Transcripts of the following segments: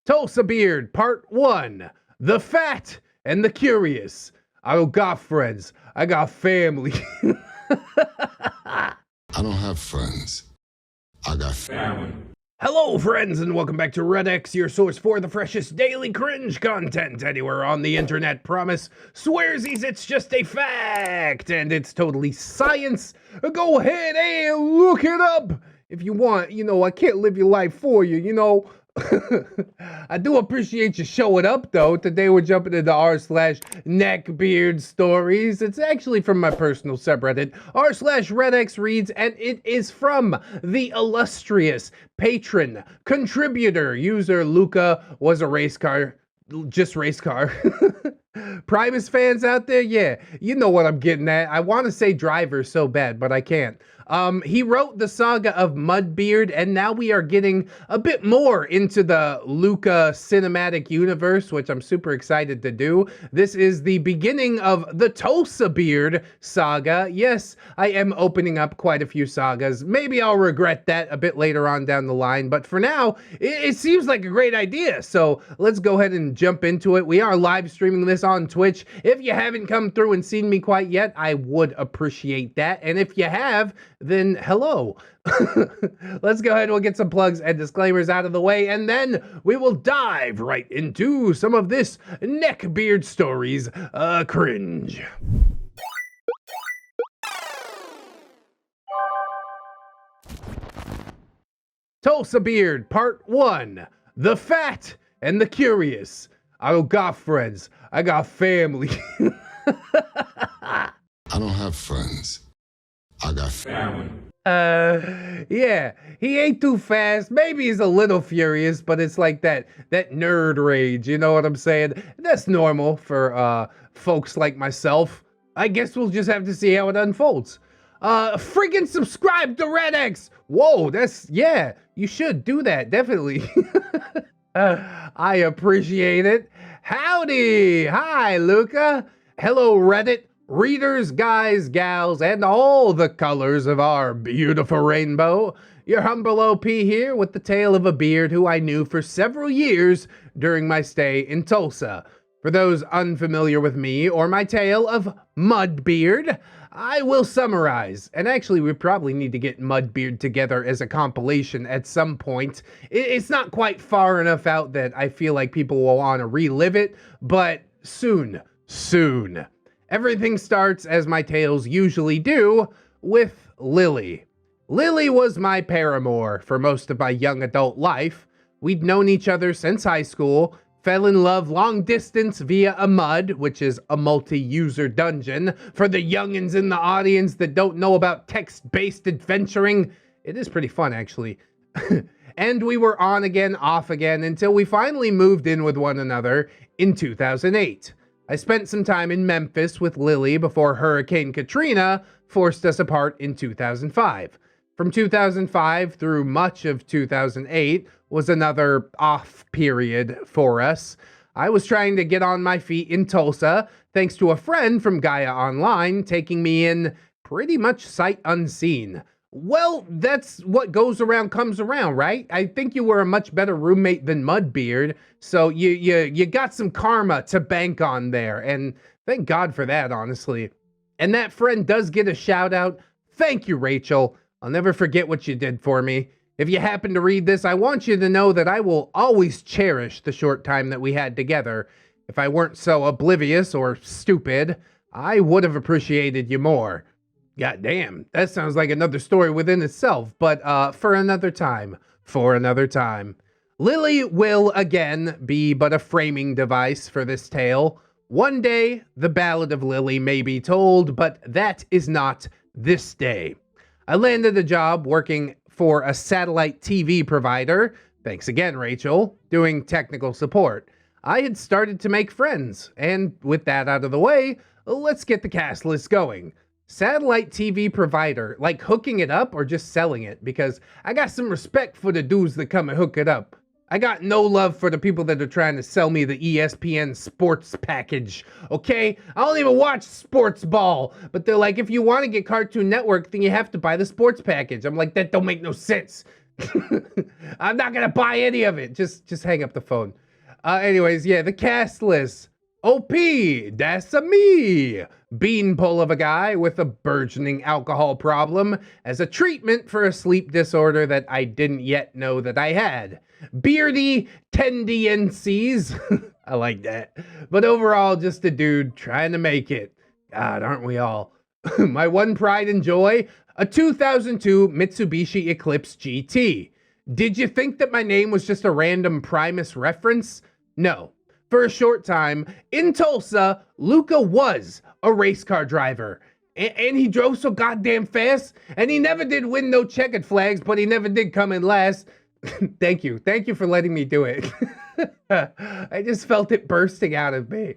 Tulsabeard, Part 1. The Fat and the Curious. I don't got friends. I got family. I don't have friends. I got family. Hello, friends, and welcome back to ReddX, your source for the freshest daily cringe content anywhere on the internet. Promise, swearsies, it's just a fact, and it's totally science. Go ahead and look it up if you want. You know, I can't live your life for you, you know. I do appreciate you showing up, though. Today we're jumping into r/Neckbeard Stories. It's actually from my personal subreddit, r/ReddX Reads, and it is from the illustrious patron, contributor, user Luca was a race car, just race car. Primus fans out there, yeah, you know what I'm getting at. I want to say driver so bad, but I can't. He wrote the saga of Mudbeard, and now we are getting a bit more into the Luca cinematic universe, which I'm super excited to do. This is the beginning of the Tulsabeard saga. Yes, I am opening up quite a few sagas. Maybe I'll regret that a bit later on down the line, but for now, it seems like a great idea. So let's go ahead and jump into it. We are live streaming this on Twitch. If you haven't come through and seen me quite yet, I would appreciate that. And if you have, then hello. Let's go ahead and we'll get some plugs and disclaimers out of the way, and then we will dive right into some of this Neckbeard Stories cringe. Tulsabeard, Part 1. The Fat and the Curious. I don't got friends. I got family. I don't have friends. I got family. Yeah, he ain't too fast. Maybe he's a little furious, but it's like that nerd rage, you know what I'm saying? That's normal for folks like myself. I guess we'll just have to see how it unfolds. Friggin' subscribe to ReddX! Whoa, yeah, you should do that, definitely. I appreciate it. Howdy! Hi, Luca. Hello, Reddit. Readers, guys, gals, and all the colors of our beautiful rainbow. Your humble OP here with the tale of a beard who I knew for several years during my stay in Tulsa. For those unfamiliar with me or my tale of Mudbeard, I will summarize. And actually, we probably need to get Mudbeard together as a compilation at some point. It's not quite far enough out that I feel like people will want to relive it, but soon. Everything starts, as my tales usually do, with Lily. Lily was my paramour for most of my young adult life. We'd known each other since high school, fell in love long distance via a MUD, which is a multi-user dungeon. For the youngins in the audience that don't know about text-based adventuring, it is pretty fun, actually. And we were on again, off again, until we finally moved in with one another in 2008. I spent some time in Memphis with Lily before Hurricane Katrina forced us apart in 2005. From 2005 through much of 2008 was another off period for us. I was trying to get on my feet in Tulsa, thanks to a friend from Gaia Online taking me in pretty much sight unseen. Well, that's what goes around comes around, right? I think you were a much better roommate than Mudbeard, so you got some karma to bank on there, and thank God for that, honestly. And that friend does get a shout out. Thank you, Rachel. I'll never forget what you did for me. If you happen to read this, I want you to know that I will always cherish the short time that we had together. If I weren't so oblivious or stupid, I would have appreciated you more. God damn, that sounds like another story within itself, but for another time. Lily will, again, be but a framing device for this tale. One day, the Ballad of Lily may be told, but that is not this day. I landed a job working for a satellite TV provider, thanks again, Rachel, doing technical support. I had started to make friends, and with that out of the way, let's get the cast list going. Satellite TV provider, like hooking it up or just selling it? Because I got some respect for the dudes that come and hook it up. I got no love for the people that are trying to sell me the ESPN sports package, okay? I don't even watch sports ball, but they're like, if you want to get Cartoon Network, then you have to buy the sports package. I'm like, that don't make no sense. I'm not gonna buy any of it. Just hang up the phone. Anyways, yeah, the cast list. OP, that's a me. Beanpole of a guy with a burgeoning alcohol problem as a treatment for a sleep disorder that I didn't yet know that I had. Beardy tendencies. I like that. But overall, just a dude trying to make it. God, aren't we all? My one pride and joy, a 2002 Mitsubishi Eclipse GT. Did you think that my name was just a random Primus reference? No. For a short time, in Tulsa, Luca was a race car driver. And he drove so goddamn fast, and he never did win no checkered flags, but he never did come in last. Thank you. Thank you for letting me do it. I just felt it bursting out of me.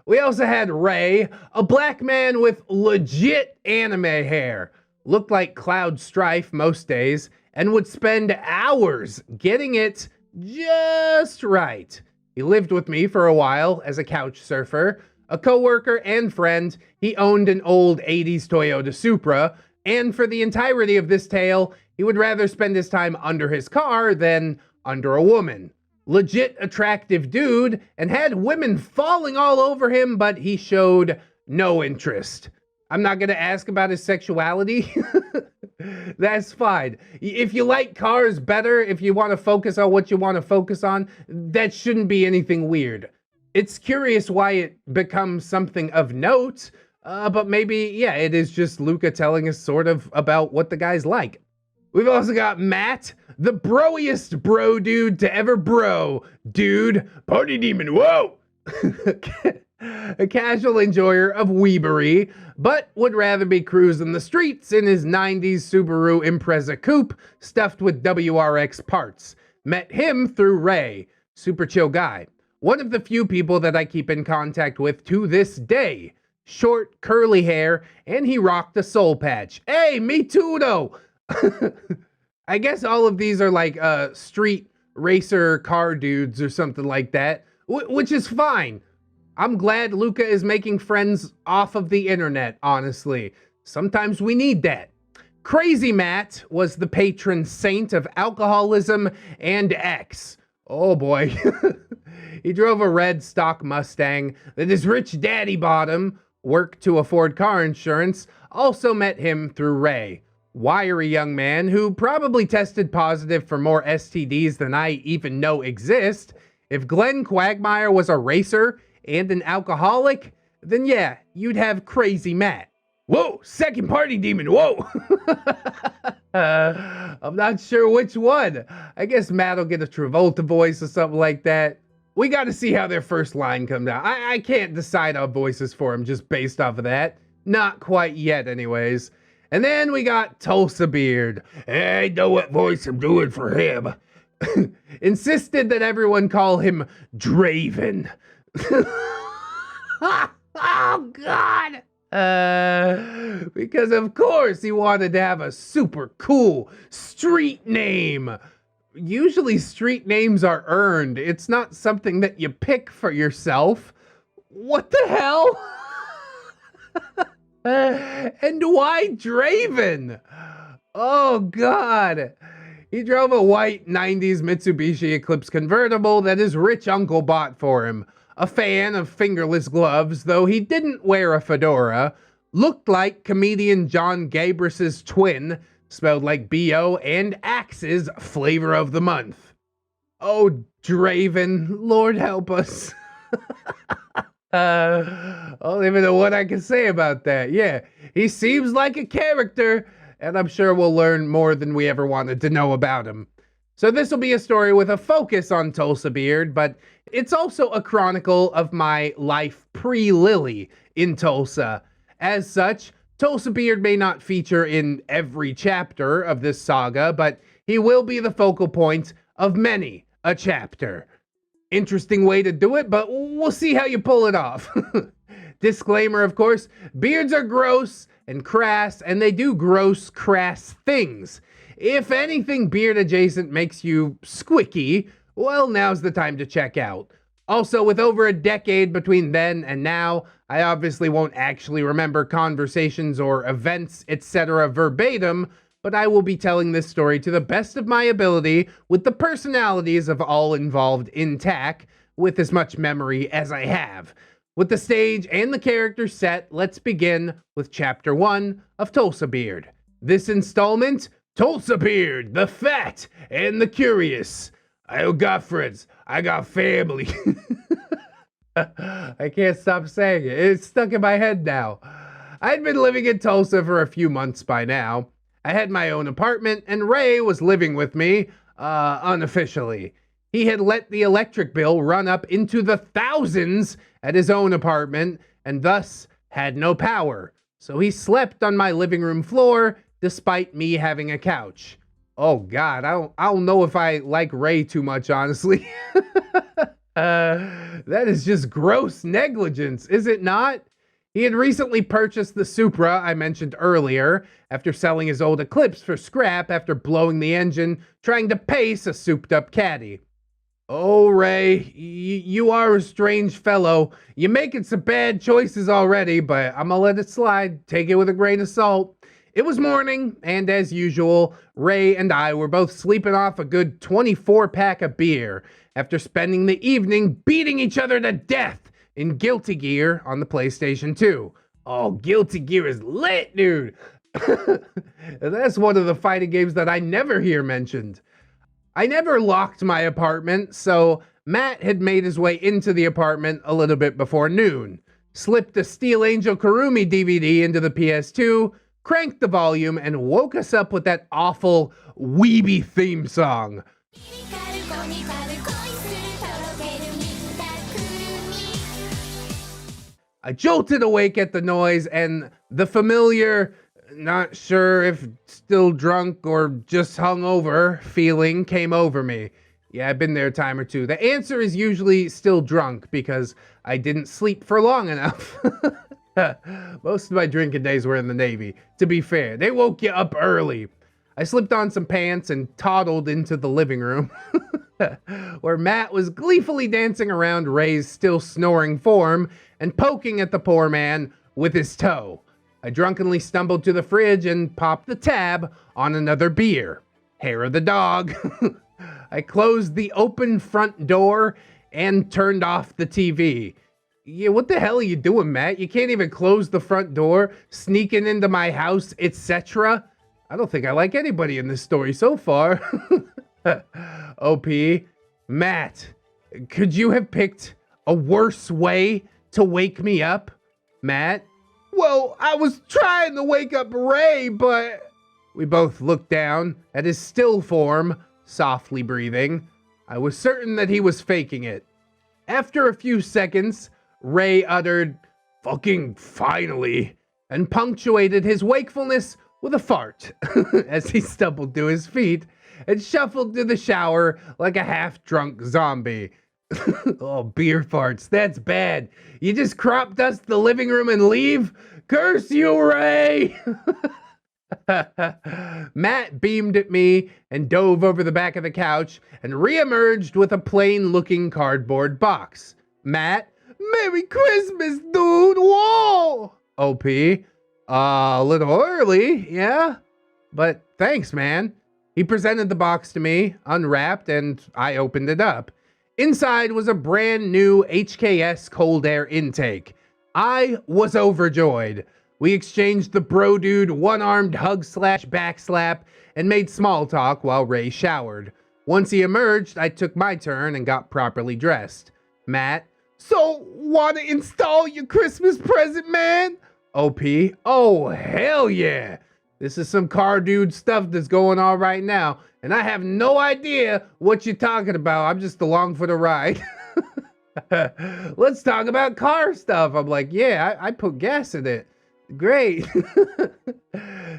We also had Ray, a black man with legit anime hair. Looked like Cloud Strife most days, and would spend hours getting it just right. He lived with me for a while as a couch surfer, a coworker and friend. He owned an old 80s Toyota Supra, and for the entirety of this tale, he would rather spend his time under his car than under a woman. Legit attractive dude, and had women falling all over him, but he showed no interest. I'm not gonna ask about his sexuality. That's fine. If you like cars better, if you want to focus on what you want to focus on, that shouldn't be anything weird. It's curious why it becomes something of note, but maybe, yeah, it is just Luca telling us sort of about what the guy's like. We've also got Matt, the broiest bro dude to ever bro. Dude, party demon, whoa! A casual enjoyer of weebery, but would rather be cruising the streets in his 90s Subaru Impreza coupe stuffed with WRX parts. Met him through Ray, super chill guy. One of the few people that I keep in contact with to this day. Short, curly hair, and he rocked a soul patch. Hey, me too though! I guess all of these are like street racer car dudes or something like that, which is fine. I'm glad Luca is making friends off of the internet, honestly. Sometimes we need that. Crazy Matt was the patron saint of alcoholism and X. Oh boy. He drove a red stock Mustang that his rich daddy bought him, worked to afford car insurance, also met him through Ray. Wiry young man who probably tested positive for more STDs than I even know exist. If Glenn Quagmire was a racer and an alcoholic, then yeah, you'd have Crazy Matt. Whoa, second party demon, whoa! I'm not sure which one. I guess Matt will get a Travolta voice or something like that. We gotta see how their first line comes out. I can't decide on voices for him just based off of that. Not quite yet, anyways. And then we got Tulsabeard. I know what voice I'm doing for him. Insisted that everyone call him Draven. Oh, God. Because of course he wanted to have a super cool street name. Usually street names are earned. It's not something that you pick for yourself. What the hell? And why Draven? Oh, God. He drove a white 90s Mitsubishi Eclipse convertible that his rich uncle bought for him. A fan of fingerless gloves, though he didn't wear a fedora. Looked like comedian John Gabris's twin, spelled like B-O, and Axe's flavor of the month. Oh, Draven, Lord help us. I don't even know what I can say about that. Yeah, he seems like a character, and I'm sure we'll learn more than we ever wanted to know about him. So this will be a story with a focus on Tulsabeard, but it's also a chronicle of my life pre-Lily in Tulsa. As such, Tulsabeard may not feature in every chapter of this saga, but he will be the focal point of many a chapter. Interesting way to do it, but we'll see how you pull it off. Disclaimer, of course, beards are gross and crass, and they do gross, crass things. If anything beard adjacent makes you squicky, well, now's the time to check out. Also, with over a decade between then and now, I obviously won't actually remember conversations or events, etc. verbatim, but I will be telling this story to the best of my ability with the personalities of all involved intact, with as much memory as I have. With the stage and the characters set, let's begin with Chapter 1 of Tulsabeard. This installment, Tulsabeard, the Fat and the Curious. I got friends. I got family. I can't stop saying it. It's stuck in my head now. I'd been living in Tulsa for a few months by now. I had my own apartment, and Ray was living with me, unofficially. He had let the electric bill run up into the thousands at his own apartment, and thus had no power. So he slept on my living room floor, despite me having a couch. Oh God, I don't know if I like Ray too much, honestly. That is just gross negligence, is it not? He had recently purchased the Supra I mentioned earlier, after selling his old Eclipse for scrap after blowing the engine, trying to pace a souped-up caddy. Oh, Ray, you are a strange fellow. You're making some bad choices already, but I'm gonna let it slide. Take it with a grain of salt. It was morning, and as usual, Ray and I were both sleeping off a good 24-pack of beer after spending the evening beating each other to death in Guilty Gear on the PlayStation 2. Oh, Guilty Gear is lit, dude. That's one of the fighting games that I never hear mentioned. I never locked my apartment, so Matt had made his way into the apartment a little bit before noon, slipped a Steel Angel Kurumi DVD into the PS2, cranked the volume, and woke us up with that awful weeby theme song. I jolted awake at the noise, and the familiar, not sure if still drunk or just hungover feeling came over me. Yeah, I've been there a time or two. The answer is usually still drunk because I didn't sleep for long enough. Most of my drinking days were in the Navy. To be fair, they woke you up early. I slipped on some pants and toddled into the living room, where Matt was gleefully dancing around Ray's still snoring form and poking at the poor man with his toe. I drunkenly stumbled to the fridge and popped the tab on another beer. Hair of the dog. I closed the open front door and turned off the TV. Yeah, what the hell are you doing, Matt? You can't even close the front door, sneaking into my house, etc. I don't think I like anybody in this story so far. OP, Matt, could you have picked a worse way to wake me up? Matt, well, I was trying to wake up Ray, but... We both looked down at his still form, softly breathing. I was certain that he was faking it. After a few seconds, Ray uttered, "Fucking finally," and punctuated his wakefulness with a fart as he stumbled to his feet and shuffled to the shower like a half-drunk zombie. Oh, beer farts, that's bad. You just crop dust the living room and leave? Curse you, Ray! Matt beamed at me and dove over the back of the couch and reemerged with a plain-looking cardboard box. Matt, Merry Christmas, dude! Whoa! OP, a little early, yeah? But thanks, man. He presented the box to me, unwrapped, and I opened it up. Inside was a brand new HKS cold air intake. I was overjoyed. We exchanged the bro dude one-armed hug / backslap and made small talk while Ray showered. Once he emerged, I took my turn and got properly dressed. Matt, so wanna install your Christmas present, man? OP, oh hell yeah. This is some car dude stuff that's going on right now, and I have no idea what you're talking about. I'm just along for the ride. Let's talk about car stuff. I'm like, yeah, I put gas in it. Great.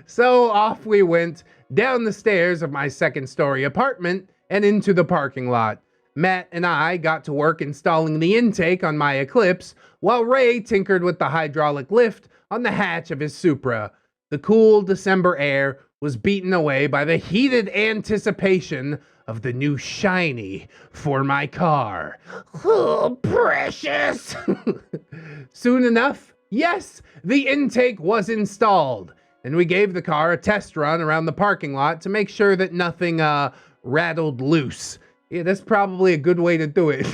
So off we went down the stairs of my second-story apartment and into the parking lot. Matt and I got to work installing the intake on my Eclipse, while Ray tinkered with the hydraulic lift on the hatch of his Supra. The cool December air was beaten away by the heated anticipation of the new shiny for my car. Oh, precious! Soon enough, yes, the intake was installed. and we gave the car a test run around the parking lot to make sure that nothing rattled loose. Yeah, that's probably a good way to do it.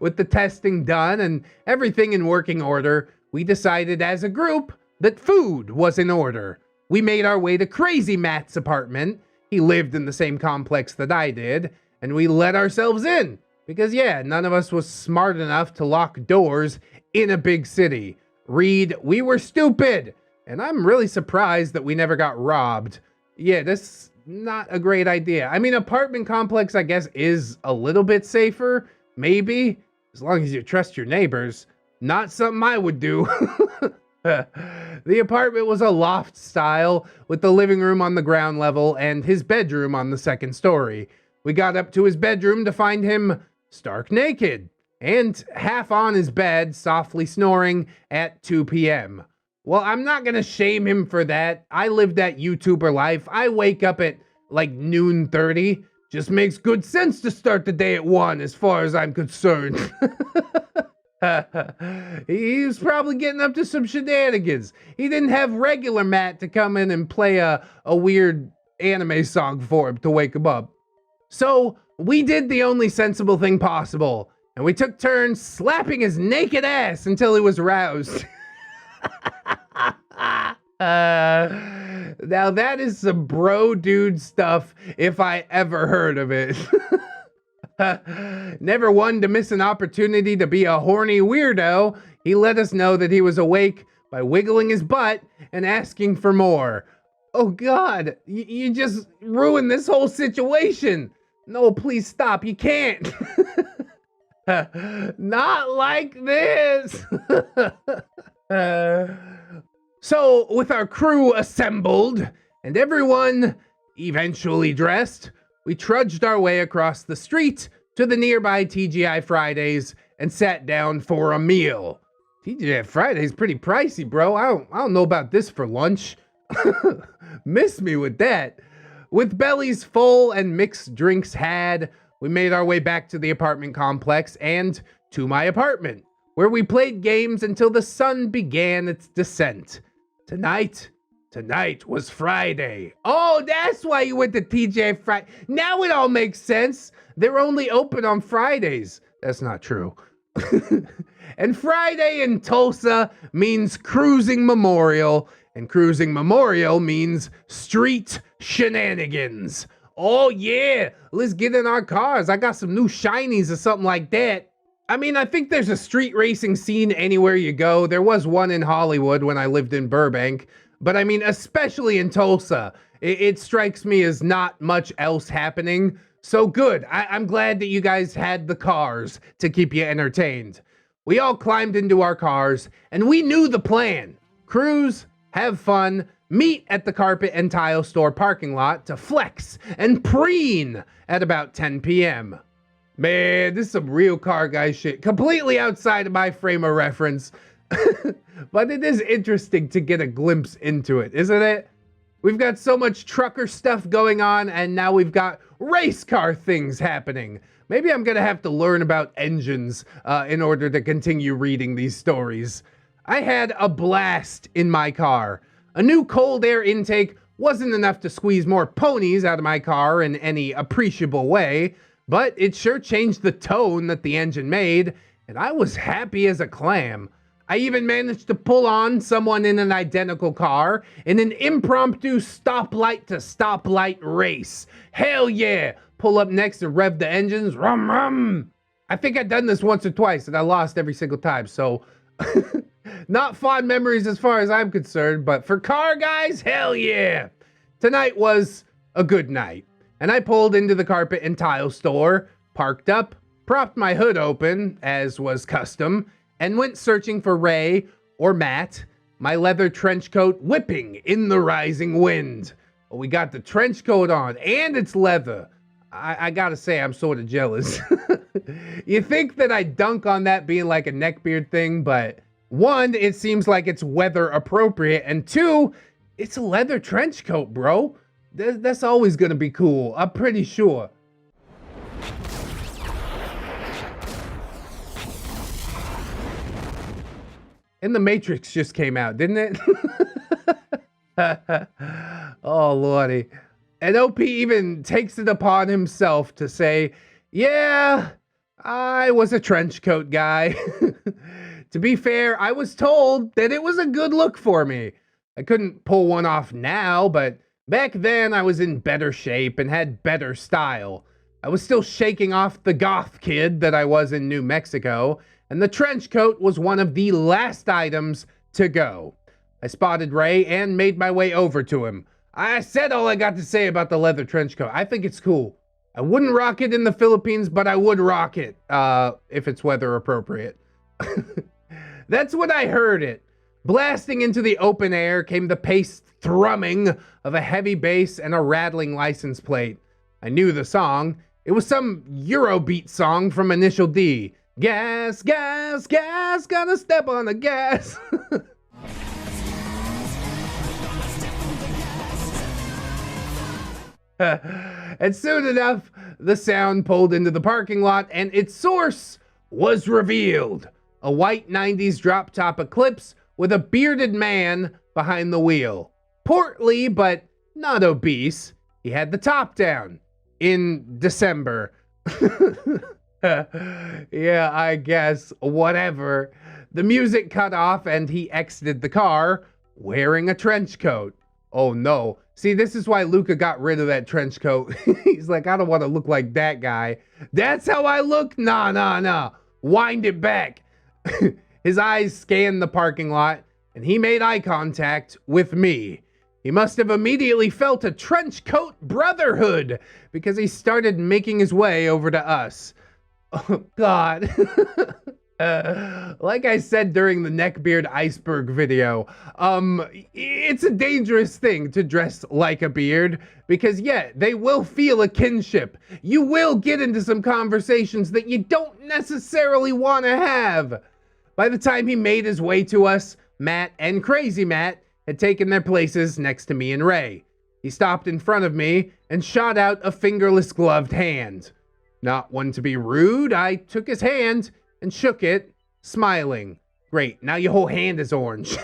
With the testing done and everything in working order, we decided as a group that food was in order. We made our way to Crazy Matt's apartment. He lived in the same complex that I did, and we let ourselves in. Because yeah, none of us was smart enough to lock doors in a big city. Read, we were stupid. And I'm really surprised that we never got robbed. Yeah, that's not a great idea. I mean, apartment complex, I guess, is a little bit safer. Maybe. As long as you trust your neighbors. Not something I would do. The apartment was a loft style with the living room on the ground level and his bedroom on the second story. We got up to his bedroom to find him stark naked and half on his bed, softly snoring at 2 p.m. Well, I'm not gonna shame him for that. I live that YouTuber life. I wake up at like noon 30. Just makes good sense to start the day at 1 as far as I'm concerned. He was probably getting up to some shenanigans. He didn't have regular Matt to come in and play a weird anime song for him to wake him up. So we did the only sensible thing possible, and we took turns slapping his naked ass until he was roused. Now that is some bro dude stuff if I ever heard of it. Never one to miss an opportunity to be a horny weirdo. He let us know that he was awake by wiggling his butt and asking for more. Oh God, you just ruined this whole situation. No, please stop, you can't. Not like this. So, with our crew assembled and everyone eventually dressed, we trudged our way across the street to the nearby TGI Fridays and sat down for a meal. TGI Fridays pretty pricey, bro. I don't know about this for lunch. Miss me with that. With bellies full and mixed drinks had, we made our way back to the apartment complex and to my apartment, where we played games until the sun began its descent. Tonight was Friday. Oh, that's why you went to TGI Friday. Now it all makes sense. They're only open on Fridays. That's not true. And Friday in Tulsa means Cruising Memorial, and Cruising Memorial means street shenanigans. Oh yeah, let's get in our cars. I got some new shinies or something like that. I mean, I think there's a street racing scene anywhere you go. There was one in Hollywood when I lived in Burbank. But I mean, especially in Tulsa, it strikes me as not much else happening. So good. I'm glad that you guys had the cars to keep you entertained. We all climbed into our cars, and we knew the plan. Cruise, have fun, meet at the carpet and tile store parking lot to flex and preen at about 10 p.m. Man, this is some real car guy shit. Completely outside of my frame of reference. But it is interesting to get a glimpse into it, isn't it? We've got so much trucker stuff going on, and now we've got race car things happening. Maybe I'm gonna have to learn about engines in order to continue reading these stories. I had a blast in my car. A new cold air intake wasn't enough to squeeze more ponies out of my car in any appreciable way, but it sure changed the tone that the engine made, and I was happy as a clam. I even managed to pull on someone in an identical car in an impromptu stoplight to stoplight race. Hell yeah! Pull up next and rev the engines. Rum rum! I think I've done this once or twice and I lost every single time, so not fond memories as far as I'm concerned, but for car guys, hell yeah! Tonight was a good night, and I pulled into the carpet and tile store, parked up, propped my hood open, as was custom, and went searching for Ray or Matt, my leather trench coat whipping in the rising wind. Well, we got the trench coat on, and it's leather. I gotta say, I'm sort of jealous. You think that I dunk on that being like a neckbeard thing, but one, it seems like it's weather appropriate, and two, it's a leather trench coat, bro. That's always gonna be cool, I'm pretty sure. And The Matrix just came out, didn't it? Oh, Lordy. And OP even takes it upon himself to say, yeah, I was a trench coat guy. To be fair, I was told that it was a good look for me. I couldn't pull one off now, but back then I was in better shape and had better style. I was still shaking off the goth kid that I was in New Mexico, and the trench coat was one of the last items to go. I spotted Ray and made my way over to him. I said all I got to say about the leather trench coat. I think it's cool. I wouldn't rock it in the Philippines, but I would rock it if it's weather appropriate. That's when I heard it. Blasting into the open air came the paced thrumming of a heavy bass and a rattling license plate. I knew the song. It was some Eurobeat song from Initial D. Gas, gas, gas, gotta step on the gas. And soon enough, the sound pulled into the parking lot and its source was revealed. A white 90s drop-top Eclipse with a bearded man behind the wheel. Portly, but not obese. He had the top down. In December. Yeah, I guess. Whatever. The music cut off and he exited the car wearing a trench coat. Oh no. See, this is why Luca got rid of that trench coat. He's like, I don't want to look like that guy. That's how I look? Nah. Wind it back. His eyes scanned the parking lot, and he made eye contact with me. He must have immediately felt a trench coat brotherhood, because he started making his way over to us. Oh, God. Like I said during the Neckbeard iceberg video, it's a dangerous thing to dress like a beard, because yeah, they will feel a kinship. You will get into some conversations that you don't necessarily want to have. By the time he made his way to us, Matt and Crazy Matt had taken their places next to me and Ray. He stopped in front of me and shot out a fingerless gloved hand. Not one to be rude, I took his hand and shook it, smiling. Great, now your whole hand is orange.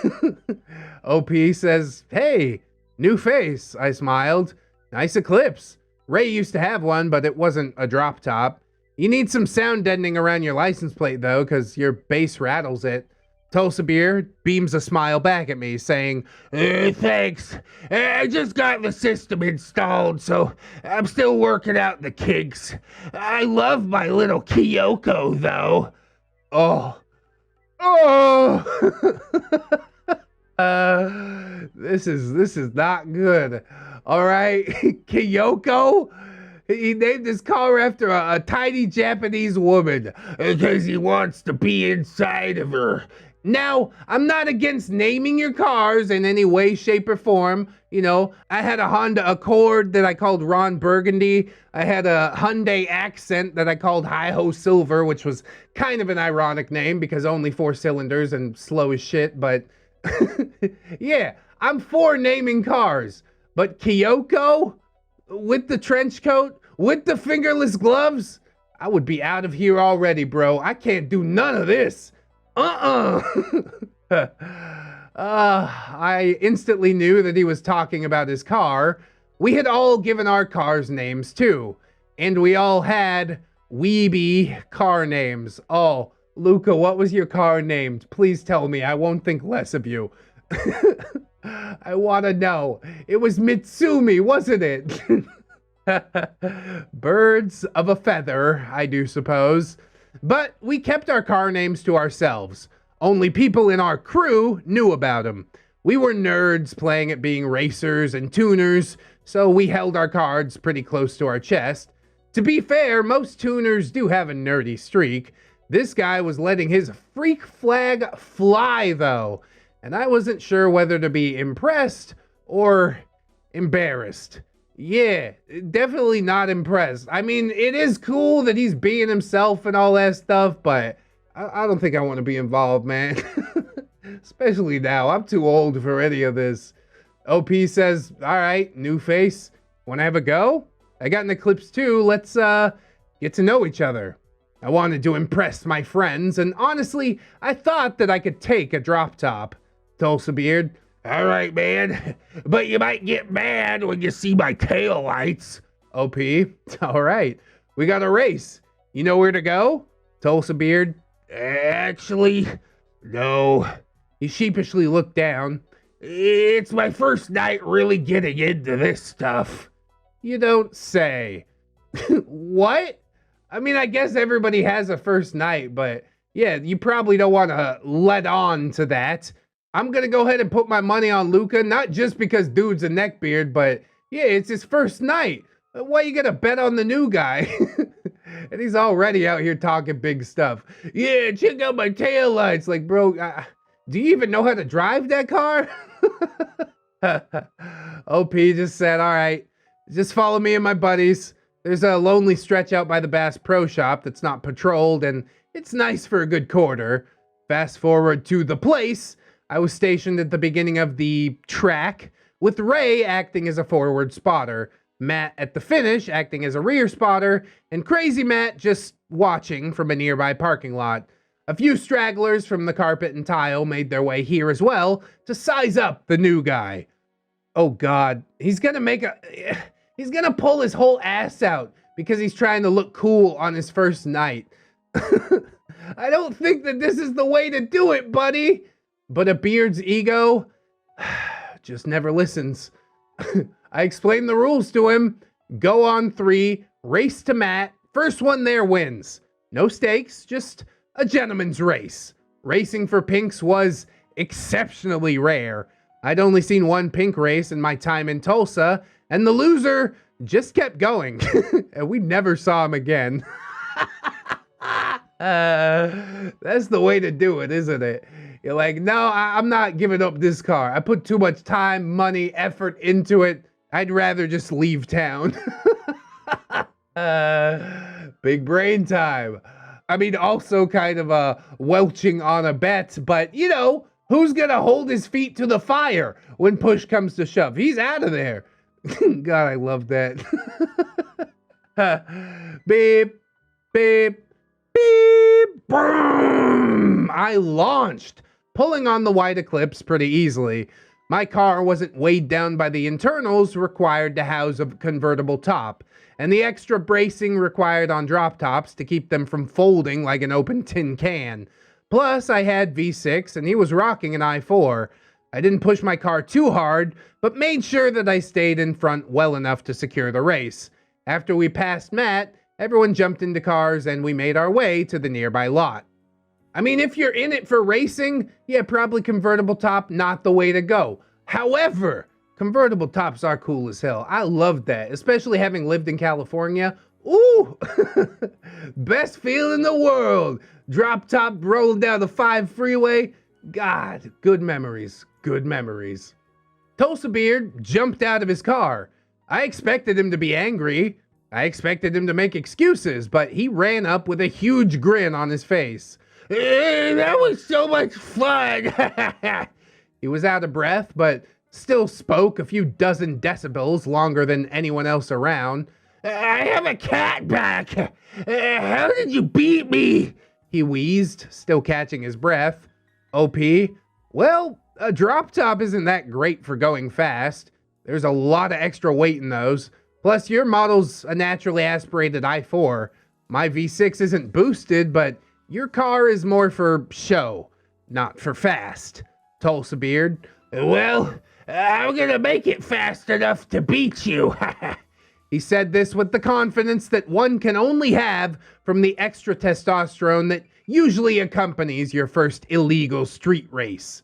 OP says, hey, new face, I smiled. Nice Eclipse. Ray used to have one, but it wasn't a drop top. You need some sound deadening around your license plate, though, because your bass rattles it. Tulsabeard beams a smile back at me, saying, thanks. I just got the system installed, so I'm still working out the kinks. I love my little Kyoko, though. Oh. This is not good. All right, Kyoko? He named his car after a tiny Japanese woman because he wants to be inside of her. Now, I'm not against naming your cars in any way, shape, or form. You know, I had a Honda Accord that I called Ron Burgundy. I had a Hyundai Accent that I called Hi-Ho Silver, which was kind of an ironic name because only 4 cylinders and slow as shit, but yeah, I'm for naming cars. But Kyoko? With the trench coat? With the fingerless gloves? I would be out of here already, bro. I can't do none of this. I instantly knew that he was talking about his car. We had all given our cars names too. And we all had weeby car names. Oh, Luca, what was your car named? Please tell me. I won't think less of you. I want to know. It was Mitsumi, wasn't it? Birds of a feather, I do suppose. But we kept our car names to ourselves. Only people in our crew knew about them. We were nerds playing at being racers and tuners, so we held our cards pretty close to our chest. To be fair, most tuners do have a nerdy streak. This guy was letting his freak flag fly, though, and I wasn't sure whether to be impressed or embarrassed. Yeah, definitely not impressed. I mean, it is cool that he's being himself and all that stuff, but I don't think I want to be involved, man. Especially now. I'm too old for any of this. OP says, all right, new face. Want to have a go? I got an Eclipse too. Let's get to know each other. I wanted to impress my friends, and honestly, I thought that I could take a drop top. Tulsabeard, All right, man, but you might get mad when you see my tail lights. OP, all right, we got a race. You know where to go? Tulsabeard. Actually, no. He sheepishly looked down. It's my first night really getting into this stuff. You don't say. What? I mean, I guess everybody has a first night, but yeah, you probably don't want to let on to that. I'm going to go ahead and put my money on Luca, not just because dude's a neckbeard, but yeah, it's his first night. Why you going to bet on the new guy? And he's already out here talking big stuff. Yeah, check out my taillights. Like, bro, do you even know how to drive that car? OP just said, all right, just follow me and my buddies. There's a lonely stretch out by the Bass Pro Shop that's not patrolled, and it's nice for a good quarter. Fast forward to the place. I was stationed at the beginning of the track, with Ray acting as a forward spotter, Matt at the finish acting as a rear spotter, and Crazy Matt just watching from a nearby parking lot. A few stragglers from the carpet and tile made their way here as well to size up the new guy. Oh God, he's gonna pull his whole ass out because he's trying to look cool on his first night. I don't think that this is the way to do it, buddy. But a beard's ego just never listens. I explained the rules to him. Go on 3, race to Matt. First one there wins. No stakes, just a gentleman's race. Racing for pinks was exceptionally rare. I'd only seen one pink race in my time in Tulsa, and the loser just kept going. And we never saw him again. That's the way to do it, isn't it? You're like, no, I'm not giving up this car. I put too much time, money, effort into it. I'd rather just leave town. Big brain time. I mean, also kind of welching on a bet, but you know, who's gonna hold his feet to the fire when push comes to shove? He's out of there. God, I love that. Beep, beep, beep, boom! I launched, pulling on the white Eclipse pretty easily. My car wasn't weighed down by the internals required to house a convertible top, and the extra bracing required on drop tops to keep them from folding like an open tin can. Plus, I had V6 and he was rocking an i4. I didn't push my car too hard, but made sure that I stayed in front well enough to secure the race. After we passed Matt, everyone jumped into cars and we made our way to the nearby lot. I mean, if you're in it for racing, yeah, probably convertible top, not the way to go. However, convertible tops are cool as hell. I love that, especially having lived in California. Ooh, best feeling in the world. Drop top rolling down the 5 freeway. God, good memories, good memories. Tulsabeard jumped out of his car. I expected him to be angry. I expected him to make excuses, but he ran up with a huge grin on his face. That was so much fun. He was out of breath, but still spoke a few dozen decibels longer than anyone else around. I have a cat back. How did you beat me? He wheezed, still catching his breath. OP, well, a drop top isn't that great for going fast. There's a lot of extra weight in those. Plus, your model's a naturally aspirated i4. My V6 isn't boosted, but your car is more for show, not for fast. Tulsabeard, well, I'm gonna make it fast enough to beat you. He said this with the confidence that one can only have from the extra testosterone that usually accompanies your first illegal street race.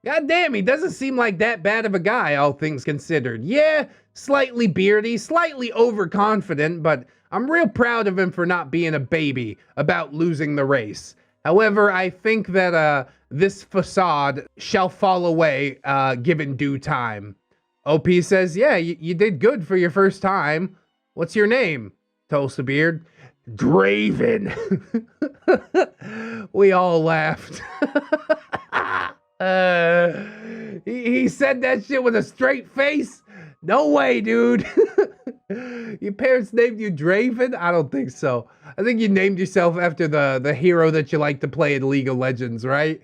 God damn, he doesn't seem like that bad of a guy, all things considered. Yeah, slightly beardy, slightly overconfident, but I'm real proud of him for not being a baby about losing the race. However, I think that this facade shall fall away given due time. OP says, yeah, you did good for your first time. What's your name? Tulsabeard. Draven. We all laughed. He said that shit with a straight face? No way, dude. Your parents named you Draven? I don't think so. I think you named yourself after the hero that you like to play in League of Legends, right?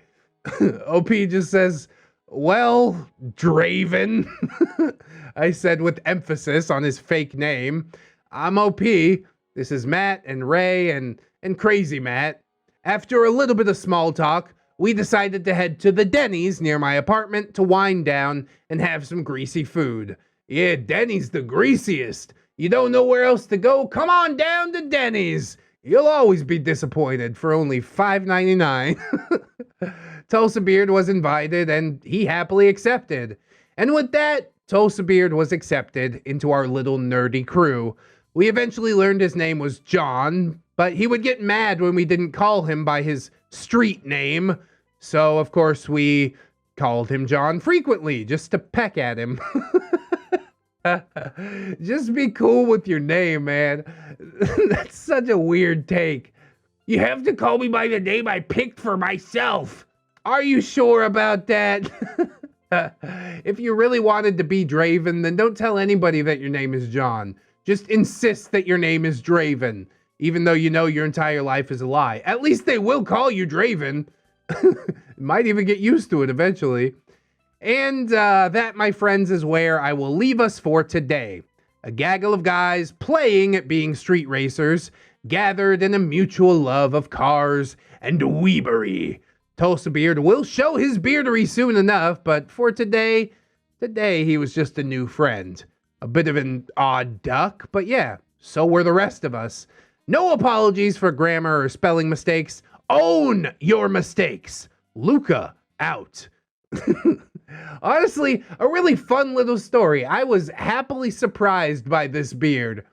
OP just says, Well, Draven, I said with emphasis on his fake name. I'm OP. This is Matt and Ray and Crazy Matt. After a little bit of small talk, we decided to head to the Denny's near my apartment to wind down and have some greasy food. Yeah, Denny's the greasiest. You don't know where else to go? Come on down to Denny's. You'll always be disappointed for only $5.99. Tulsabeard was invited and he happily accepted. And with that, Tulsabeard was accepted into our little nerdy crew. We eventually learned his name was John, but he would get mad when we didn't call him by his street name. So, of course, we called him John frequently just to peck at him. Just be cool with your name, man. That's such a weird take. You have to call me by the name I picked for myself. Are you sure about that? If you really wanted to be Draven, then don't tell anybody that your name is John. Just insist that your name is Draven, even though you know your entire life is a lie. At least they will call you Draven. Might even get used to it eventually. And that, my friends, is where I will leave us for today. A gaggle of guys playing at being street racers, gathered in a mutual love of cars and weebery. Tulsabeard will show his beardery soon enough, but for today he was just a new friend. A bit of an odd duck, but yeah, so were the rest of us. No apologies for grammar or spelling mistakes. Own your mistakes. Luca, out. Honestly, a really fun little story. I was happily surprised by this beard.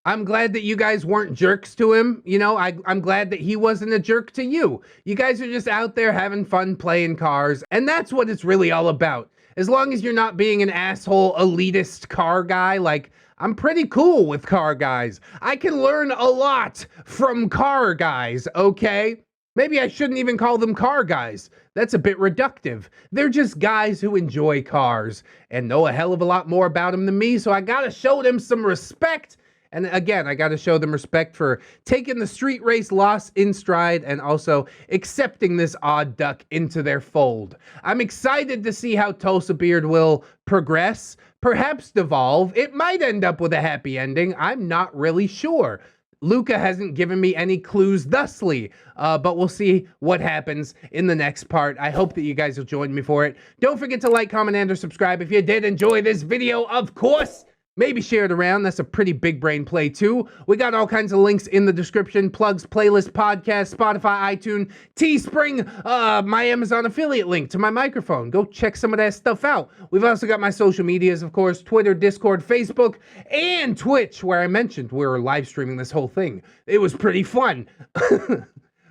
I'm glad that you guys weren't jerks to him. You know, I'm glad that he wasn't a jerk to you. You guys are just out there having fun playing cars, and that's what it's really all about. As long as you're not being an asshole elitist car guy, like, I'm pretty cool with car guys. I can learn a lot from car guys, okay? Maybe I shouldn't even call them car guys. That's a bit reductive. They're just guys who enjoy cars and know a hell of a lot more about them than me, so I gotta show them some respect. And again, I got to show them respect for taking the street race loss in stride and also accepting this odd duck into their fold. I'm excited to see how Tulsabeard will progress, perhaps devolve. It might end up with a happy ending. I'm not really sure. Luca hasn't given me any clues thusly, but we'll see what happens in the next part. I hope that you guys will join me for it. Don't forget to like, comment, and or subscribe if you did enjoy this video, of course. Maybe share it around. That's a pretty big brain play too. We got all kinds of links in the description. Plugs, playlist, podcast, Spotify, iTunes, Teespring, my Amazon affiliate link to my microphone. Go check some of that stuff out. We've also got my social medias, of course, Twitter, Discord, Facebook, and Twitch, where I mentioned we were live streaming this whole thing. It was pretty fun.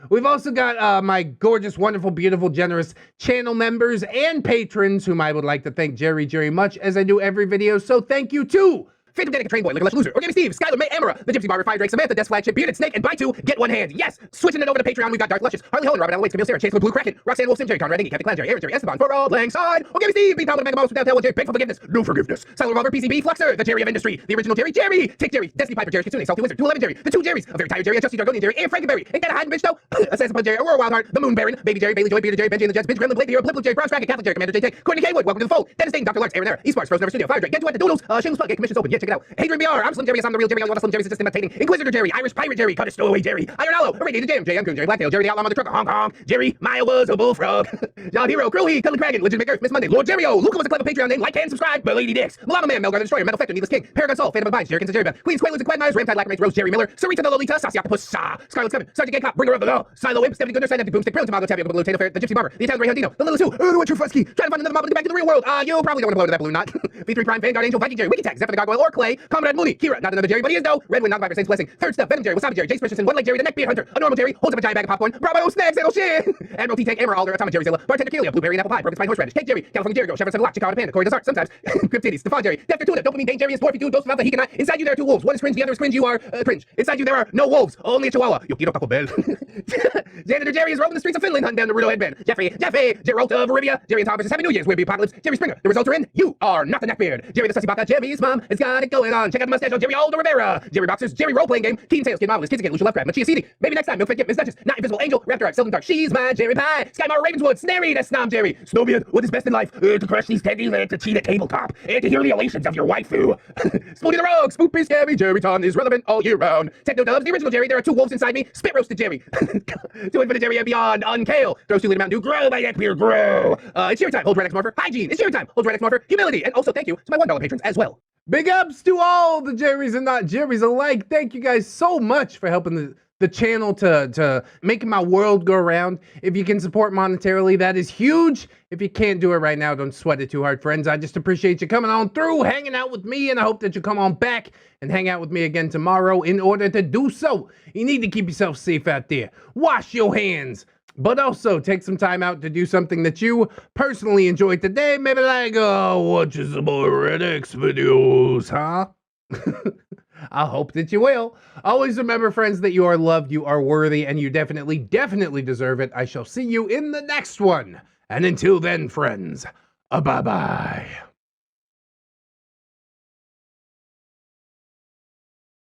We've also got my gorgeous, wonderful, beautiful, generous channel members and patrons, whom I would like to thank very much, as I do every video. So thank you to Phantom Danica, Train Boy, Liquor Lush Loser, Organic Steve, Skylar, May, Amara, The Gypsy Barber, Fire Drake, Samantha, Death Flagship, Bearded Snake, and buy two, get one hand. Yes! Switching it over to Patreon, we've got Dark Luscious, Harley Holland, Robert Allen Waits, Camille Sarah, Chase Blue Kraken, Roxanne Wolf, Sim, Jerry Conrad, Iggy, Captain Clan, Jerry, Aaron, Jerry, Esteban, for all blank side, Organic Steve, Beat Power, Mega Mouse, Without Tail, Jerry, Beg for Forgiveness, No Forgiveness, Silent Revolver, PCB, Fluxer, The Jerry of Industry, The Original Jerry, Jerry, Tick Jerry, Destiny Piper, Jerry, Kitsune, Salty Wizard, 211 Jerry, The Two Jerrys, A Very Tired Jerry, A Trusty Dargonian Jerry, and Frankenberry, Ain't That a Hiding Bitch Though, Assassin Punch Jerry, Aurora Wildheart, The Moon Baron, Baby Jerry, Bailey Joy, Bearded Jerry, Benji and the Jets, Bitch Gremlin, Blade the Hero, Blip Jerry, Bronze Dragon, Catholic Jerry, Commander J Tech, Courtney Kaywood, Welcome to the Fold, Dennis Dane, Dr. Larks, Aaron Era, Esports, Rose Never Studio, Fire Drake, Get to at the Doodles, Shameless Plug, Get Commissions Open, yeah, check it out, Hadrian BR, I'm Slim Jerry, I'm the real Jerry, I want a Slim Jerry system imitating, Inquisitor Jerry, Irish Pirate Jerry, Cut a Stowaway Jerry, Iron Aloe, Irradiated Jam, Jay Uncoon, Jerry Blacktail, Jerry the Outlaw, Mother Trucker, Hong Kong, Jerry, Maya was a bullfrog, John Hero, Crowley, Cuddling Dragon, Legitimate Earth, Miss Monday, Lord Jerryo, Luca was a clever Patreon name, like and subscribe, Lady Dix, Milano Man, Melgar the Destroyer, Metal Factor, Needless King, Paragon Soul, Phantom of Vines, Jerry Jerry Beth, Queens, Quaaludes and Quagmires, Ramtide, Lacramates, Rose, Jerry Miller, Sarita the Lolita, Sassy Octopus, Scarlet Seven, Sergeant Gay Cop, Bringer of the Law, Silo Imp, Stephanie Goodness, Empty Boomstick, Pearl Tomago, Tabby, Blue Taylor Fair, The Gypsy Barber, The Italian Ray Hundino, The Little Sue, the Witcher Fusky, trying to find another mob to get back to the real world, you probably don't want to blow to that balloon, not. V3 Prime, Vanguard Angel, Viking Jerry, Wiki Tag, Zephyr the Gargoyle, or Clay, Comrade Mooney, Kira, not another Jerry, but he is though, Redwind, not Viper, Saints Blessing, Third Step, Venom Jerry, Wasabi Jerry, Jace Christensen, One Leg Jerry, The Neckbeard Hunter, a normal Jerry, holds up a giant bag of popcorn, Bravo, Snacks, and shit, Admiral T-Tank, Amber Alder, Atomic Jerry Zilla, Bartender Kelia, Blueberry and Apple Pie, Broken Spine Horseradish, Cake Jerry, California Jerry, Shepherd Seven Lock, Chicago Panda, Corey Desart, sometimes, Crypt Titties, Stefan Jerry, Defter Tuna, Dopamine Dane Jerry, and Dwarfy Dude, Dose of Alpha, he cannot, inside you there are two wolves, one is cringe, the other is cringe, you are, cringe, inside you there are no wolves, only a chihuahua, you quiero Taco Bell, Janitor Jerry is roaming the streets of Finland, hunting down the Rudo headband, Jeffy, Geralta of Arabia, Jerry and Tom versus Happy New Year's, Happy Apocalypse, Jerry Springer, the results are in, you are not the neckbeard, Jerry the Sussy Baka, Jerry's mom has got got it going on. Check out the mustache on Jerry Aldo Rivera. Jerry Boxers, Jerry role-playing game. Keen Tails, Kid Marvelous, Kids Again, Lucia Lovecraft, Machia CD. Maybe next time, Milk Fed Kip, Miss Duchess, Not Invisible Angel, Raptor Arc, Sylvan Dark, She's My Jerry Pie, Skymar Ravenswood, Snary, that's Snom Jerry. Snowbeard, what is best in life? To crush these teddies and to cheat at tabletop. And to hear the elations of your waifu. Spooky the Rogue, Spoopy Scary, Jerry Ton is relevant all year round. Techno Dubs, the original Jerry, there are 2 wolves inside me. Spit roasted Jerry. To infinite Jerry and beyond, Unkale. Throws 2 Liter Mountain Dew, grow my neckbeard, grow. It's Jerry time, hold ReddX Morpher. Hygiene, it's Jerry time, hold ReddX Morpher. Humility, and also thank you to my $1 patrons as well. Big ups to all the Jerrys and not Jerrys alike. Thank you guys so much for helping the channel to making my world go around. If you can support monetarily, that is huge. If you can't do it right now, don't sweat it too hard, friends. I just appreciate you coming on through, hanging out with me, and I hope that you come on back and hang out with me again tomorrow. In order to do so, you need to keep yourself safe out there. Wash your hands. But also, take some time out to do something that you personally enjoyed today. Maybe like, watching some more ReddX videos, huh? I hope that you will. Always remember, friends, that you are loved, you are worthy, and you definitely, definitely deserve it. I shall see you in the next one. And until then, friends, bye-bye.